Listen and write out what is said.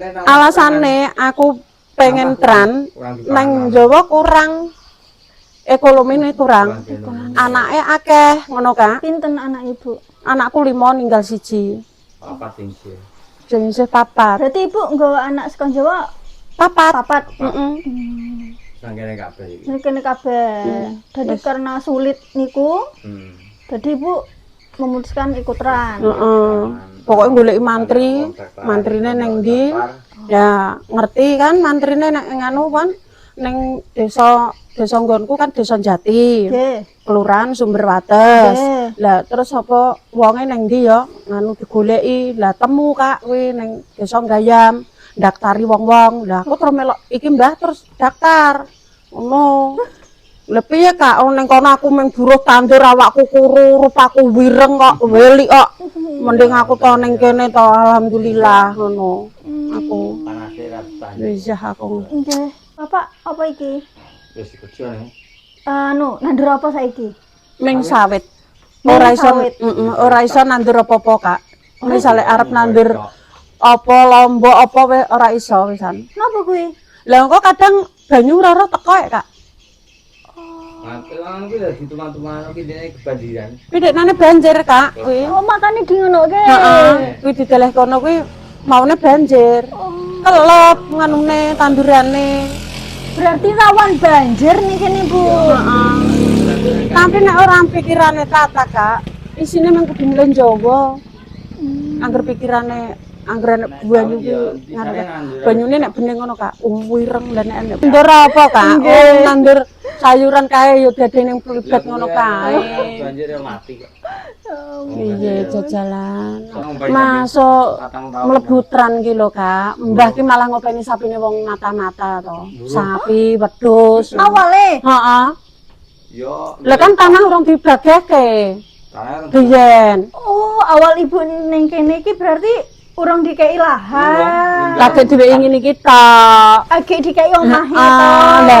Alasane aku pengen tran nang Jawa kurang ekonomine kurang. Anake akeh ngono Kak. Pinten anak Ibu? Anakku 5 ninggal 1. Papat sing sih. Sing isih 4. Berarti Ibu nggawa anak saka Jawa 4. Heeh. Nang kene kabeh iki. Ini kene kabeh. Jadi karena sulit niku, jadi Ibu memutuskan ikut tran. Heeh. Pokoke goleki mantrine nang ndi? Ya, ngerti kan mantrine nek nganu kan ning desa nggonku kan Desa Jati. Nggih. Kelurahan Sumberwates. Nggih. Lah terus apa wonge nang ndi ya nganu digoleki. Lah temu Kak kuwi ning Desa Gayam, daktari wong-wong. Lah aku terus melok iki Mbah terus daftar. Ngono. Lah piye Kak ning kono aku mung buruh tandur awakku kuru, rupaku wireng kok, welik kok. Mending aku to ning kene to alhamdulillah ngono. Aku Panase ra tahan. wis aku. Nggih. Bapak apa iki? Wis kerja nih. Nandur apa saiki? Ming sawit. Ming Ora iso, sawit. ora iso nandur apa-apa, Kak. Misale arep nandur apa lombok apa wis ora iso wisan. Napa kuwi? Lah kok kadang banyu ora teko ya, Kak. Lan kuwi dadi tuman-tuman iki dene kebanjiran. Pidekane banjir, Kak, kuwi. Oh, makane di ngonoke. Heeh, kuwi dideleh kono kuwi maune banjir. Kelop nganune tandurane. Berarti rawan banjir nih kene, Bu. Heeh. Tapi nek ora pikirane tata, Kak, isine mung kudu mlen Jawa. Angger pikirane angger banyu ki banyune nek bening ngono Kak, wireng lan nek nandur apa Kak? Oh, nandur sayuran kae yo dadi ning plibet ngono kae. Banjir yo mati kok. Iya jajalan. Masuk mlebu tran ki lho Kak. Mbah ki malah ngopeni sapine wong mata-mata to. Sapi, wedhus. Awale. Heeh. Yo. Lah kan tanah urung dibageke. Biyen. Oh, awal Ibu ning kene iki berarti urung dikei lahan. Lagi dhewe ingin iki tok. Agek dikei omahe Heeh, to.